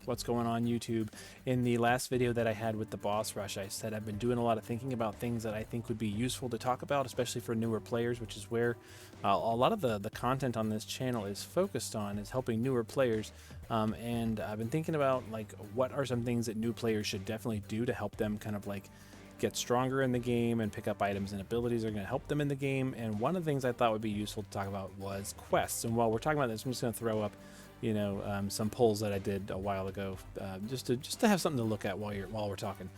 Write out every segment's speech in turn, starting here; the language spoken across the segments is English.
What's going on YouTube? In the last video that I had with the boss rush, I said I've been doing a lot of thinking about things that I think would be useful to talk about, especially for newer players, which is where a lot of the content on this channel is focused on, is helping newer players. And I've been thinking about like what are some things that new players should definitely do to help them kind of like get stronger in the game and pick up items and abilities that are going to help them in the game. And one of the things I thought would be useful to talk about was quests. And while we're talking about this, I'm just going to throw up some polls that I did a while ago, just to have something to look at while we're talking.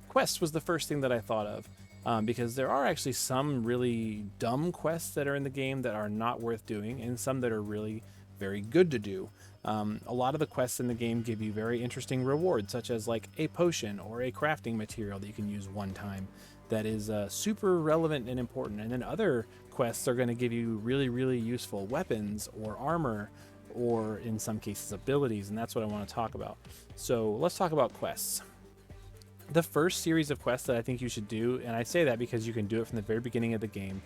Quests was the first thing that I thought of, because there are actually some really dumb quests that are in the game that are not worth doing, and some that are really very good to do. A lot of the quests in the game give you very interesting rewards, such as like a potion or a crafting material that you can use one time. That is super relevant and important. And then other quests are going to give you really, really useful weapons or armor, or in some cases abilities, and that's what I want to talk about. So let's talk about quests. The first series of quests that I think you should do, and I say that because you can do it from the very beginning of the game,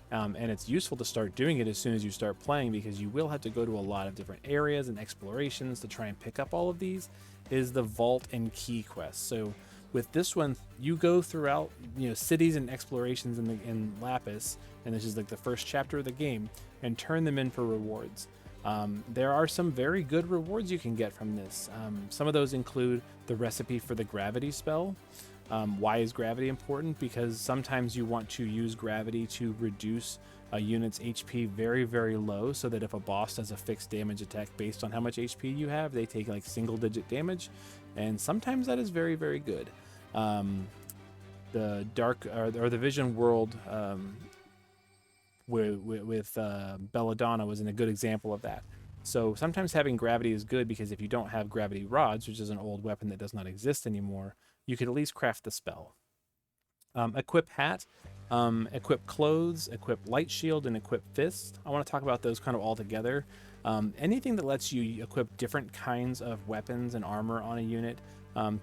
and it's useful to start doing it as soon as you start playing, because you will have to go to a lot of different areas and explorations to try and pick up all of these, is the vault and key quests. So with this one, you go throughout cities and explorations in Lapis, and this is like the first chapter of the game, and turn them in for rewards. There are some very good rewards you can get from this. Some of those include the recipe for the gravity spell. Why is gravity important? Because sometimes you want to use gravity to reduce a unit's HP very, very low, so that if a boss does a fixed damage attack based on how much HP you have, they take like single-digit damage, and sometimes that is very, very good. The dark or the Vision world with Belladonna was in a good example of that. So sometimes having gravity is good, because if you don't have gravity rods, which is an old weapon that does not exist anymore, you could at least craft the spell. Equip hat, equip clothes, equip light shield, and equip fist. I want to talk about those kind of all together. Anything that lets you equip different kinds of weapons and armor on a unit,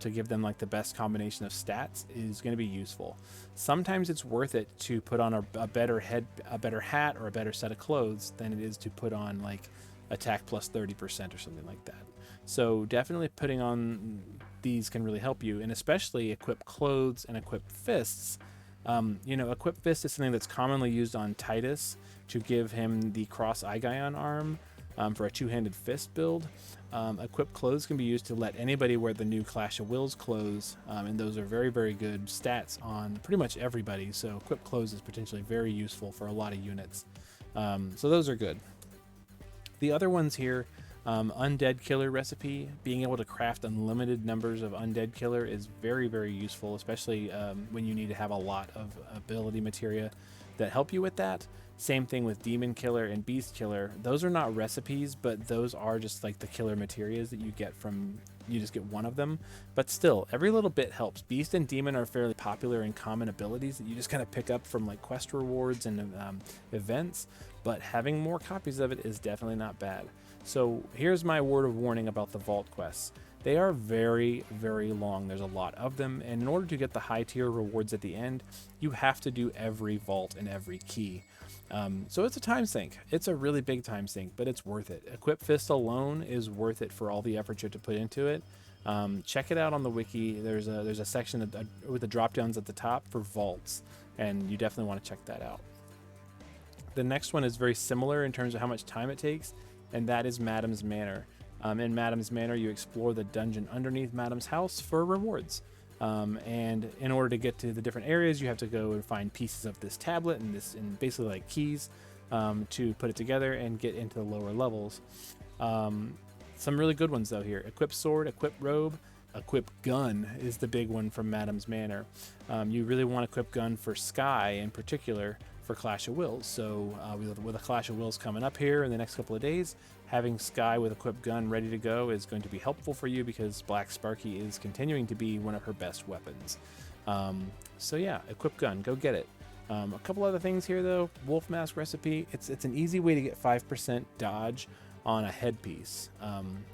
to give them like the best combination of stats, is going to be useful. Sometimes it's worth it to put on a better hat or a better set of clothes than it is to put on like attack plus 30% or something like that. So definitely putting on these can really help you, and especially equip clothes and equip fists. Equip fist is something that's commonly used on Titus to give him the cross Aigion arm, for a two-handed fist build. Equip clothes can be used to let anybody wear the new Clash of Wills clothes, and those are very, very good stats on pretty much everybody. So equip clothes is potentially very useful for a lot of units. So those are good. The other ones here, undead killer recipe. Being able to craft unlimited numbers of undead killer is very, very useful, especially when you need to have a lot of ability materia that help you with that. Same thing with demon killer and beast killer. Those are not recipes, but those are just like the killer materias that you get from, you just get one of them. But still, every little bit helps. Beast and demon are fairly popular and common abilities that you just kind of pick up from like quest rewards and events, but having more copies of it is definitely not bad. So here's my word of warning about the vault quests. They are very, very long. There's a lot of them, and in order to get the high tier rewards at the end, you have to do every vault and every key. So it's a time sink. It's a really big time sink, but it's worth it. Equip Fist alone is worth it for all the effort you have to put into it. Check it out on the wiki. There's a section with the drop downs at the top for vaults, and you definitely want to check that out. The next one is very similar in terms of how much time it takes, and that is Madam's Manor. In Madam's Manor, you explore the dungeon underneath Madam's house for rewards. And in order to get to the different areas, you have to go and find pieces of this tablet and basically like keys, to put it together and get into the lower levels. Some really good ones though here. Equip sword, equip robe, equip gun is the big one from Madam's Manor. You really want to equip gun for Sky in particular for Clash of Wills. So with a Clash of Wills coming up here in the next couple of days, having Sky with equip gun ready to go is going to be helpful for you, because Black Sparky is continuing to be one of her best weapons. So yeah, equip gun, go get it. A couple other things here though. Wolf mask recipe. It's an easy way to get 5% dodge on a headpiece.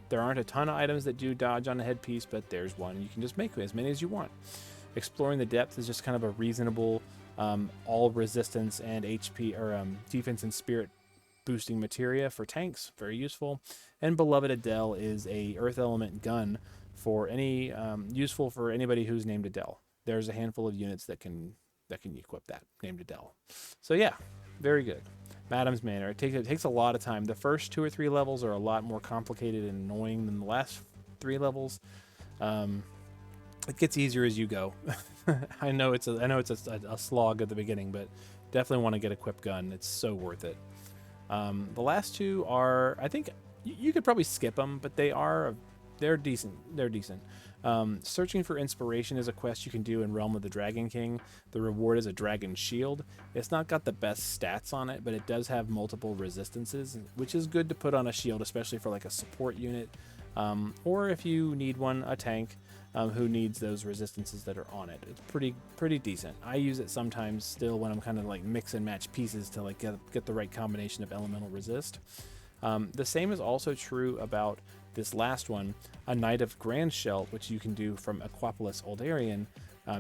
There aren't a ton of items that do dodge on a headpiece, but there's one. You can just make as many as you want. Exploring the depth is just kind of a reasonable all resistance and HP or defense and spirit boosting materia for tanks, very useful. And Beloved Adele is a earth element gun for any useful for anybody who's named Adele. There's a handful of units that can equip that named Adele. So yeah, very good. Madam's Manor. It takes a lot of time. The first 2 or 3 levels are a lot more complicated and annoying than the last 3 levels. It gets easier as you go. I know it's a slog at the beginning, but definitely want to get a equipped gun. It's so worth it. The last 2 are, I think you could probably skip them, but they're decent. They're decent. Searching for Inspiration is a quest you can do in Realm of the Dragon King. The reward is a dragon shield. It's not got the best stats on it, but it does have multiple resistances, which is good to put on a shield, especially for like a support unit, or if you need one, a tank who needs those resistances that are on it. It's pretty decent. I use it sometimes still when I'm kind of like mix and match pieces to like get the right combination of elemental resist. The same is also true about this last one, a Knight of Grand Shelt, which you can do from Aquapolis Oldarian.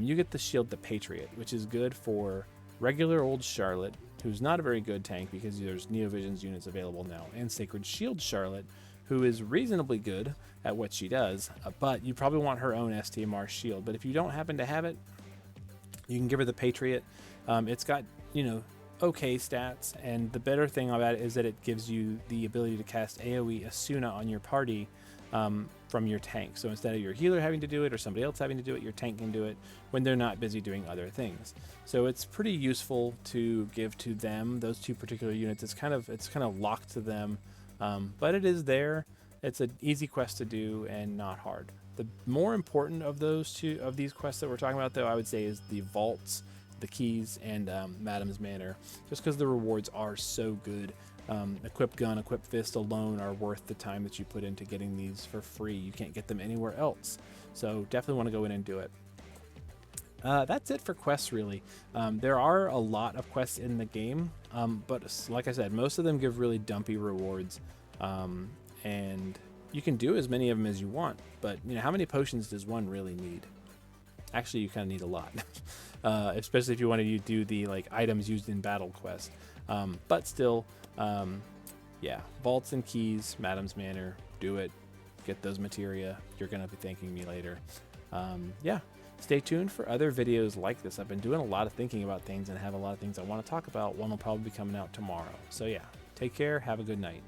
You get the Shield the Patriot, which is good for regular old Charlotte, who's not a very good tank because there's Neovision's units available now, and Sacred Shield Charlotte, who is reasonably good at what she does, but you probably want her own STMR shield. But if you don't happen to have it, you can give her the Patriot. It's got, okay stats, and the better thing about it is that it gives you the ability to cast AoE Asuna on your party from your tank. So instead of your healer having to do it or somebody else having to do it, your tank can do it when they're not busy doing other things. So it's pretty useful to give to them, those 2 particular units. It's kind of locked to them, but it is there. It's an easy quest to do and not hard. The more important of these quests that we're talking about, though, I would say is the vaults, the keys, and Madam's Manor, just because the rewards are so good. Equip gun, equip fist alone are worth the time that you put into getting these for free. You can't get them anywhere else, so definitely want to go in and do it. That's it for quests, really. There are a lot of quests in the game, but like I said, most of them give really dumpy rewards, and you can do as many of them as you want, but how many potions does one really need? Actually, you kind of need a lot, especially if you want to do the like items used in battle quest. But still, yeah, vaults and keys, Madam's Manor, do it. Get those materia. You're gonna be thanking me later. Yeah, stay tuned for other videos like this. I've been doing a lot of thinking about things and have a lot of things I want to talk about. One will probably be coming out tomorrow. So yeah, take care. Have a good night.